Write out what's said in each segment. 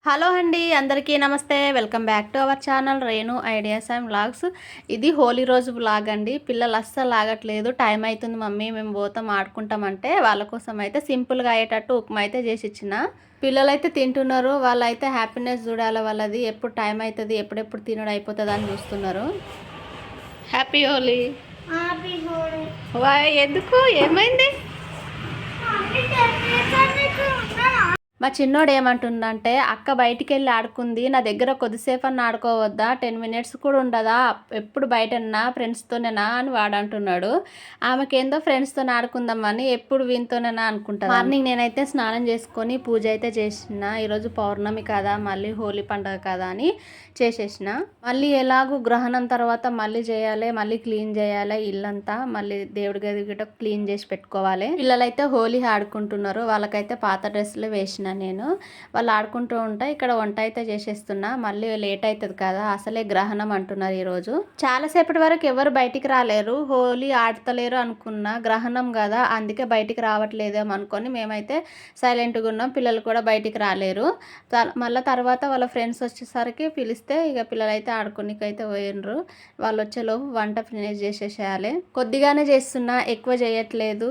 Hello అండి, అందరికీ నమస్తే. Welcome back to our channel Renu ideas and vlogs. ఇది హోలీ రోజు వ్లాగ్ అండి. పిల్లలు అస్సలు ఆగట్లేదు. టైం అవుతుంది మమ్మీ, మేము పోతాం ఆడుకుంటామంటే వాళ్ళ కోసం అయితే సింపుల్గా అయ్యేటట్టు ఉప్మా అయితే చేసి ఇచ్చిన. పిల్లలైతే తింటున్నారు. వాళ్ళైతే హ్యాపీనెస్ చూడాలి వాళ్ళది. ఎప్పుడు టైం అవుతుంది, ఎప్పుడెప్పుడు తినడం అయిపోతుంది అని చూస్తున్నారు. హ్యాపీ హోలీ. వాయ్, ఎందుకు ఏమైంది? మా చిన్నోడు ఏమంటుందంటే, అక్క బయటికి వెళ్ళి ఆడుకుంది, నా దగ్గర కొద్దిసేపు అన్న ఆడుకోవద్దా, 10 మినిట్స్ కూడా ఉండదా, ఎప్పుడు బయటన్నా ఫ్రెండ్స్తోనేనా అని వాడు అంటున్నాడు. ఆమెకేందో ఫ్రెండ్స్తో ఆడుకుందామని ఎప్పుడు వీనితోనేనా అనుకుంటా. మార్నింగ్ నేనైతే స్నానం చేసుకొని పూజ అయితే చేసిన. ఈరోజు పౌర్ణమి కదా, మళ్ళీ హోలీ పండుగ కదా అని చేసేసిన. మళ్ళీ ఎలాగూ గ్రహణం తర్వాత మళ్ళీ చేయాలి, మళ్ళీ క్లీన్ చేయాలి ఇల్లంతా, మళ్ళీ దేవుడి గది గిట్ట క్లీన్ చేసి పెట్టుకోవాలి. పిల్లలైతే హోలీ ఆడుకుంటున్నారు. వాళ్ళకైతే పాత డ్రెస్సులు వేసిన నేను. వాళ్ళు ఆడుకుంటూ ఉంటే ఇక్కడ వంట అయితే చేసేస్తున్నా. మళ్ళీ లేట్ అవుతుంది కదా, అసలే గ్రహణం అంటున్నారు ఈరోజు. చాలాసేపటి వరకు ఎవరు బయటికి రాలేరు, హోలీ ఆడతలేరు అనుకున్నా. గ్రహణం కదా అందుకే బయటికి రావట్లేదేమో అనుకొని మేమైతే సైలెంట్గా ఉన్నాం. పిల్లలు కూడా బయటికి రాలేరు. మళ్ళీ తర్వాత వాళ్ళ ఫ్రెండ్స్ వచ్చేసరికి పిలిస్తే ఇక పిల్లలైతే ఆడుకోనికైతే పోయినరు. వాళ్ళు వచ్చేలోపు వంట ఫినిష్ చేసేసేయాలి. కొద్దిగానే చేస్తున్నా, ఎక్కువ చేయట్లేదు.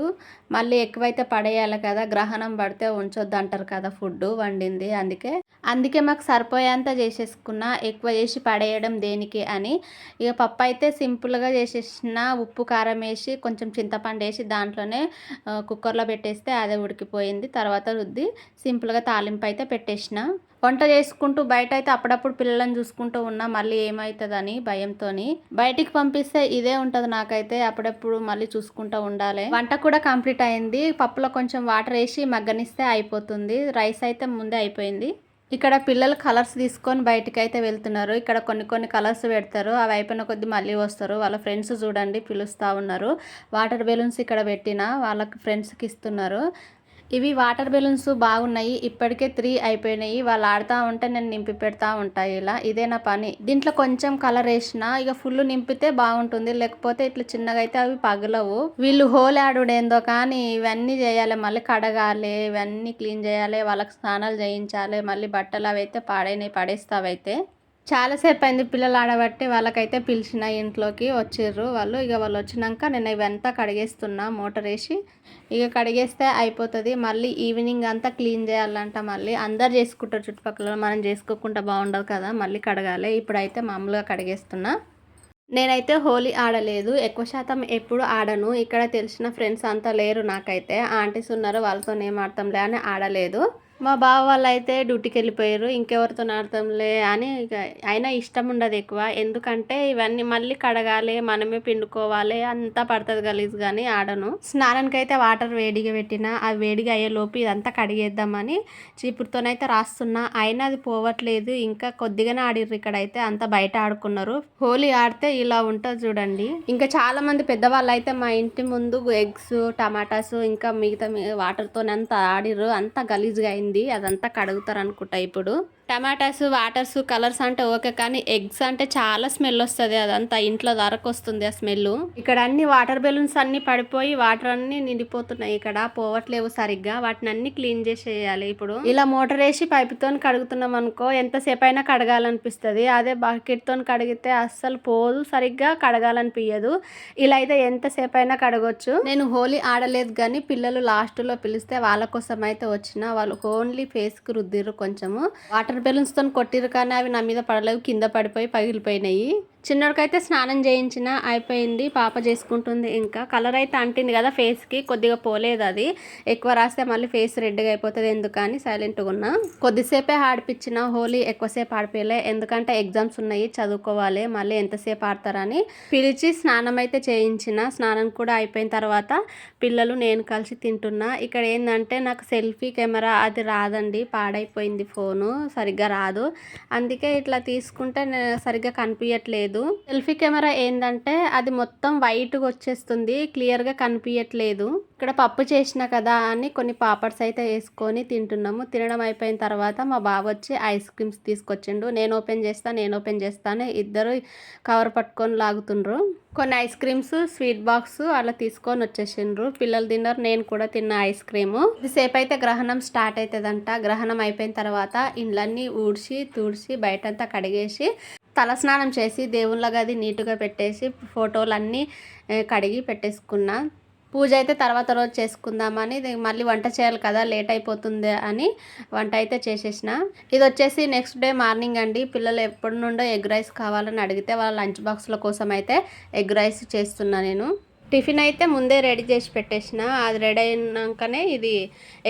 మళ్ళీ ఎక్కువైతే పడేయాలి కదా, గ్రహణం పడితే ఉంచొద్దు అంటారు కదా ఫుడ్ వండింది. అందుకే మాకు సరిపోయేంత చేసేసుకున్నా, ఎక్కువ చేసి పడేయడం దేనికి అని. ఇక పప్పు అయితే సింపుల్గా చేసేసిన. ఉప్పు కారం వేసి కొంచెం చింతపండు వేసి దాంట్లోనే కుక్కర్లో పెట్టేస్తే అదే ఉడికిపోయింది. తర్వాత రుద్ది సింపుల్గా తాలింపు అయితే పెట్టేసిన. వంట చేసుకుంటూ బయట అయితే అప్పుడప్పుడు పిల్లలను చూసుకుంటూ ఉన్నా, మళ్ళీ ఏమవుతుందని భయంతో. బయటికి పంపిస్తే ఇదే ఉంటుంది నాకైతే, అప్పుడప్పుడు మళ్ళీ చూసుకుంటూ ఉండాలి. వంట కూడా కంప్లీట్ అయింది. పప్పులో కొంచెం వాటర్ వేసి మగ్గనిస్తే అయిపోతుంది. రైస్ అయితే ముందే అయిపోయింది. ఇక్కడ పిల్లలు కలర్స్ తీసుకొని బయటికి అయితే వెళ్తున్నారు. ఇక్కడ కొన్ని కలర్స్ పెడతారు, అవి అయిపోయిన కొద్దీ మళ్ళీ వస్తారు. వాళ్ళ ఫ్రెండ్స్ చూడండి పిలుస్తూ ఉన్నారు. వాటర్ బెలూన్స్ ఇక్కడ పెట్టిన వాళ్ళకి ఫ్రెండ్స్కి ఇస్తున్నారు. ఇవి వాటర్ బెలూన్స్ బాగున్నాయి. ఇప్పటికే 3 అయిపోయినాయి. వాళ్ళు ఆడుతూ ఉంటే నేను నింపి పెడతా ఉంటాయి. ఇలా ఇదే నా పని. దీంట్లో కొంచెం కలర్ వేసిన, ఇక ఫుల్ నింపితే బాగుంటుంది, లేకపోతే ఇట్లా చిన్నగా అయితే అవి పగలవు. వీళ్ళు హోలీ ఆడుడేందో కానీ ఇవన్నీ చేయాలి, మళ్ళీ కడగాలి, ఇవన్నీ క్లీన్ చేయాలి, వాళ్ళకి స్నానాలు చేయించాలి, మళ్ళీ బట్టలు అవి అయితే పాడైనవి పడేస్తావైతే. చాలాసేపు అయింది పిల్లలు ఆడబట్టి. వాళ్ళకైతే పిలిచిన, ఇంట్లోకి వచ్చిర్రు వాళ్ళు. ఇక వాళ్ళు వచ్చినాక నేను ఇవంతా కడిగేస్తున్నా మోటార్ వేసి. ఇక కడిగేస్తే అయిపోతుంది. మళ్ళీ ఈవినింగ్ అంతా క్లీన్ చేయాలంట. మళ్ళీ అందరు చేసుకుంటారు చుట్టుపక్కల, మనం చేసుకోకుండా బాగుండదు కదా, మళ్ళీ కడగాలి. ఇప్పుడైతే మామూలుగా కడిగేస్తున్నా. నేనైతే హోలీ ఆడలేదు, ఎక్కువ శాతం ఎప్పుడు ఆడను. ఇక్కడ తెలిసిన ఫ్రెండ్స్ అంతా లేరు నాకైతే, ఆంటీస్ ఉన్నారు, వాళ్ళతో ఏం ఆడతాంలే అని ఆడలేదు. మా బావ వాళ్ళు అయితే డ్యూటీకి వెళ్ళిపోయారు. ఇంకెవరితో ఆడతాంలే అని ఇక అయినా ఇష్టం ఉండదు ఎక్కువ. ఎందుకంటే ఇవన్నీ మళ్ళీ కడగాలి, మనమే పిండుకోవాలి, అంతా పడుతుంది గలీజ్. కానీ ఆడను. స్నానానికి అయితే వాటర్ వేడిగా పెట్టిన, అది వేడిగా అయ్యేలోపు ఇదంతా కడిగేద్దామని చీపురుతోనైతే రాస్తున్నా. అయినా అది పోవట్లేదు. ఇంకా కొద్దిగానే ఆడిర్రు. ఇక్కడైతే అంతా బయట ఆడుకున్నారు. హోలీ ఆడితే ఇలా ఉంటుంది చూడండి. ఇంకా చాలా మంది పెద్దవాళ్ళు అయితే మా ఇంటి ముందు ఎగ్స్, టమాటాస్ ఇంకా మిగతా వాటర్తో అంతా ఆడిర్రు. అంతా గలీజ్గా అయింది. అదంతా కడుగుతారు అనుకుంటా ఇప్పుడు. టమాటాస్, వాటర్స్, కలర్స్ అంటే ఓకే, కానీ ఎగ్స్ అంటే చాలా స్మెల్ వస్తుంది. అదంతా ఇంట్లో ధరకు వస్తుంది ఆ స్మెల్. ఇక్కడ అన్ని వాటర్ బెలూన్స్ అన్ని పడిపోయి వాటర్ అన్ని నిండిపోతున్నాయి. ఇక్కడ పోవట్లేవు సరిగ్గా. వాటిని అన్ని క్లీన్ చేసేయాలి. ఇప్పుడు ఇలా మోటార్ వేసి పైపుతో కడుగుతున్నాం అనుకో, ఎంతసేపు అయినా కడగాలనిపిస్తుంది. అదే బకెట్తో కడిగితే అస్సలు పోదు, సరిగ్గా కడగాలనిపించదు. ఇలా అయితే ఎంతసేపు అయినా కడగొచ్చు. నేను హోలీ ఆడలేదు కానీ పిల్లలు లాస్ట్లో పిలిస్తే వాళ్ళ కోసం అయితే వచ్చిన. వాళ్ళు ఓన్లీ ఫేస్కి రుద్దిర్రు కొంచెము. వాటర్ బెలూన్స్తో కొట్టిరు కానీ అవి నా మీద పడలేవు, కింద పడిపోయి పగిలిపోయినాయి. చిన్నోడికైతే స్నానం చేయించిన, అయిపోయింది. పాప చేసుకుంటుంది. ఇంకా కలర్ అయితే అంటింది కదా ఫేస్కి, కొద్దిగా పోలేదు. అది ఎక్కువ రాస్తే మళ్ళీ ఫేస్ రెడ్గా అయిపోతుంది, ఎందుకని సైలెంట్గా ఉన్నా. కొద్దిసేపే ఆడిపించిన, హోలీ ఎక్కువసేపు ఆడిపోయలే, ఎందుకంటే ఎగ్జామ్స్ ఉన్నాయి, చదువుకోవాలి, మళ్ళీ ఎంతసేపు ఆడతారని పిలిచి స్నానం అయితే చేయించిన. స్నానం కూడా అయిపోయిన తర్వాత పిల్లలు నేను కలిసి తింటున్నా. ఇక్కడ ఏంటంటే నాకు సెల్ఫీ కెమెరా అది రాదండి, పాడైపోయింది ఫోను, సరిగ్గా రాదు. అందుకే ఇట్లా తీసుకుంటే సరిగ్గా కనిపించట్లేదు. లేదు. సెల్ఫీ కెమెరా ఏందంటే అది మొత్తం వైట్గా వచ్చేస్తుంది, క్లియర్గా కనిపించట్లేదు. ఇక్కడ పప్పు చేసిన కదా అని కొన్ని పాపడ్స్ అయితే వేసుకొని తింటున్నాము. తినడం అయిపోయిన తర్వాత మా బాబు వచ్చి ఐస్ క్రీమ్స్ తీసుకొచ్చిండు. నేను ఓపెన్ చేస్తాను ఇద్దరు కవర్ పట్టుకొని లాగుతుండ్రు. కొన్ని ఐస్ క్రీమ్స్ స్వీట్ బాక్స్ అలా తీసుకొని వచ్చేసిండ్రు. పిల్లలు తిన్నారు, నేను కూడా తిన్న ఐస్ క్రీము. ఇదిసేపు అయితే గ్రహణం స్టార్ట్ అవుతుందంట. గ్రహణం అయిపోయిన తర్వాత ఇండ్లన్నీ ఊడ్చి తుడిచి బయటంతా కడిగేసి తలస్నానం చేసి దేవుళ్ళ గది నీట్గా పెట్టేసి ఫోటోలన్నీ కడిగి పెట్టేసుకున్నా. పూజ అయితే తర్వాత రోజు చేసుకుందామని, మళ్ళీ వంట చేయాలి కదా లేట్ అయిపోతుంది అని వంట అయితే చేసేసిన. ఇది వచ్చేసి నెక్స్ట్ డే మార్నింగ్ అండి. పిల్లలు ఎప్పటి నుండో ఎగ్ రైస్ కావాలని అడిగితే వాళ్ళ లంచ్ బాక్స్ల కోసం అయితే ఎగ్ రైస్ చేస్తున్నా నేను. టిఫిన్ అయితే ముందే రెడీ చేసి పెట్టేసిన. అది రెడీ అయినాకనే ఇది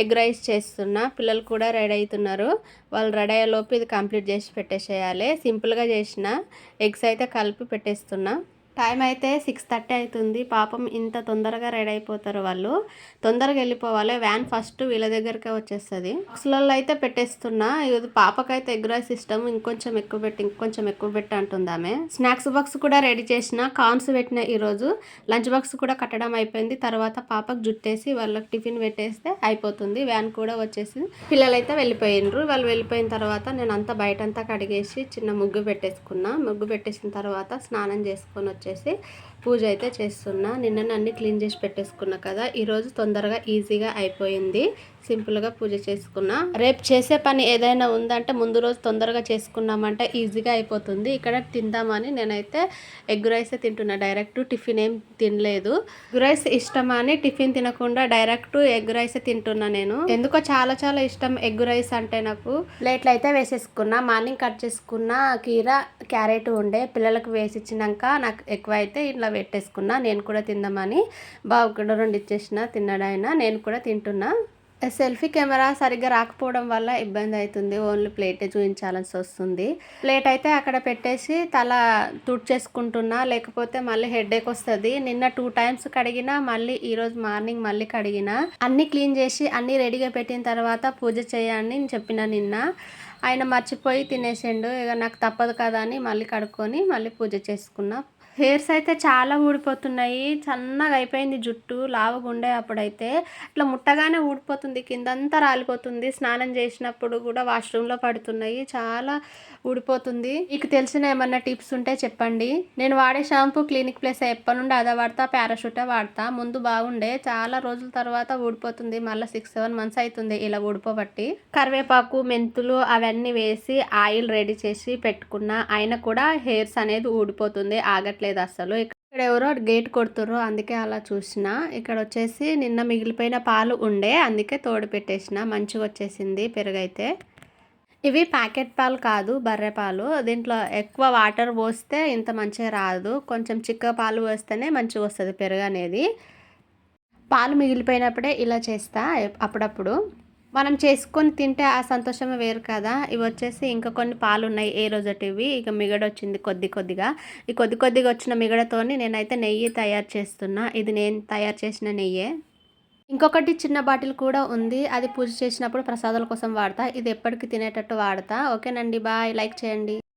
ఎగ్ రైస్ చేస్తున్నా. పిల్లలు కూడా రెడీ అవుతున్నారు. వాళ్ళు రెడీ అయ్యేలోపు ఇది కంప్లీట్ చేసి పెట్టేసేయాలి. సింపుల్గా చేసిన ఎగ్స్ అయితే కలిపి పెట్టేస్తున్నా. టైం అయితే 6:30 అవుతుంది. పాపం ఇంత తొందరగా రెడీ అయిపోతారు వాళ్ళు. తొందరగా వెళ్ళిపోవాలి, వ్యాన్ ఫస్ట్ వీళ్ళ దగ్గరకే వచ్చేస్తుంది. బాక్స్లలో అయితే పెట్టేస్తున్నా. ఇది పాపకైతే ఎగ్ రైస్ ఇష్టం, ఇంకొంచెం ఎక్కువ పెట్టి అంటుంది ఆమె. స్నాక్స్ బాక్స్ కూడా రెడీ చేసిన, కార్న్స్ పెట్టిన ఈరోజు. లంచ్ బాక్స్ కూడా కట్టడం అయిపోయింది. తర్వాత పాపకు జుట్టేసి వాళ్ళకి టిఫిన్ పెట్టేస్తే అయిపోతుంది. వ్యాన్ కూడా వచ్చేసి పిల్లలు అయితే వెళ్ళిపోయినరు. వాళ్ళు వెళ్ళిపోయిన తర్వాత నేను అంతా బయటంతా కడిగేసి చిన్న ముగ్గు పెట్టేసుకున్నా. ముగ్గు పెట్టేసిన తర్వాత స్నానం చేసుకొని వచ్చేసి పూజ అయితే చేస్తున్నా. నిన్న అన్ని క్లీన్ చేసి పెట్టేసుకున్నా కదా, ఈరోజు తొందరగా ఈజీగా అయిపోయింది. సింపుల్గా పూజ చేసుకున్నా. రేపు చేసే పని ఏదైనా ఉందంటే ముందు రోజు తొందరగా చేసుకున్నామంటే ఈజీగా అయిపోతుంది. ఇక్కడ తిందామని నేనైతే ఎగ్ రైస్ తింటున్నా. డైరెక్ట్ టిఫిన్ ఏం తినలేదు. ఎగ్ రైస్ ఇష్టమని టిఫిన్ తినకుండా డైరెక్ట్ ఎగ్ రైస్ తింటున్నా నేను. ఎందుకో చాలా చాలా ఇష్టం ఎగ్ రైస్ అంటే నాకు. ప్లేట్లు అయితే వేసేసుకున్నా. మార్నింగ్ కట్ చేసుకున్న కీరా క్యారెట్ ఉండే పిల్లలకు వేసి ఇచ్చినాక నాకు ఎక్కువ అయితే ఇట్లా పెట్టేసుకున్నా. నేను కూడా తిందామని బాబు కూడా 2 ఇచ్చేసిన, తిన్నాడైనా. నేను కూడా తింటున్నా. సెల్ఫీ కెమెరా సరిగ్గా రాకపోవడం వల్ల ఇబ్బంది అవుతుంది. ఓన్లీ ప్లేటే చూపించాల్సి వస్తుంది. ప్లేట్ అయితే అక్కడ పెట్టేసి తల తుడిచేసుకుంటున్నా, లేకపోతే మళ్ళీ హెడేక్ వస్తుంది. నిన్న 2 times కడిగినా, మళ్ళీ ఈరోజు మార్నింగ్ మళ్ళీ కడిగినా. అన్నీ క్లీన్ చేసి అన్నీ రెడీగా పెట్టిన తర్వాత పూజ చేయండి అని చెప్పిన నిన్న. ఆయన మర్చిపోయి తినేసిండు. ఇక నాకు తప్పదు కదా అని మళ్ళీ కడుక్కొని మళ్ళీ పూజ చేసుకున్నా. హెయిర్స్ అయితే చాలా ఊడిపోతున్నాయి. సన్నగా అయిపోయింది జుట్టు, లావుగా ఉండే అప్పుడైతే ఇట్లా ముట్టగానే ఊడిపోతుంది, కిందంతా రాలిపోతుంది. స్నానం చేసినప్పుడు కూడా వాష్రూమ్లో పడుతున్నాయి, చాలా ఊడిపోతుంది. మీకు తెలిసిన ఏమన్నా టిప్స్ ఉంటే చెప్పండి. నేను వాడే షాంపూ క్లినిక్ ప్లస్ ఎప్పటి నుండి అదే వాడతా, పారాషూటే వాడతా. ముందు బాగుండే, చాలా రోజుల తర్వాత ఊడిపోతుంది. మళ్ళీ 6-7 months అవుతుంది ఇలా ఊడిపోబట్టి. కరివేపాకు, మెంతులు అవన్నీ వేసి ఆయిల్ రెడీ చేసి పెట్టుకున్నా. అయినా కూడా హెయిర్స్ అనేది ఊడిపోతుంది, ఆగట్లేదు అసలు. ఇక్కడ ఎవరో గేట్ కొడుతుర్రు, అందుకే అలా చూసిన. ఇక్కడ వచ్చేసి నిన్న మిగిలిపోయిన పాలు ఉండే, అందుకే తోడు పెట్టేసిన. మంచిగా వచ్చేసింది పెరుగైతే. ఇవి ప్యాకెట్ పాలు కాదు, బర్రె పాలు. దీంట్లో ఎక్కువ వాటర్ పోస్తే ఇంత మంచిగా రాదు, కొంచెం చిక్క పాలు పోస్తేనే మంచిగా వస్తుంది పెరుగు అనేది. పాలు మిగిలిపోయినప్పుడే ఇలా చేస్తా అప్పుడప్పుడు. మనం చేసుకొని తింటే ఆ సంతోషమే వేరు కదా. ఇవి వచ్చేసి ఇంకా కొన్ని పాలు ఉన్నాయి ఏ రోజటివి. ఇక మిగడ వచ్చింది కొద్దిగా. ఈ కొద్దిగా వచ్చిన మిగడతోని నేనైతే నెయ్యి తయారు చేస్తున్నా. ఇది నేను తయారు చేసిన నెయ్యే. ఇంకొకటి చిన్న బాటిల్ కూడా ఉంది, అది పూజ చేసినప్పుడు ప్రసాదాల కోసం వాడతా. ఇది ఎప్పటికీ తినేటట్టు వాడతా. ఓకేనండి, బాయ్. లైక్ చేయండి.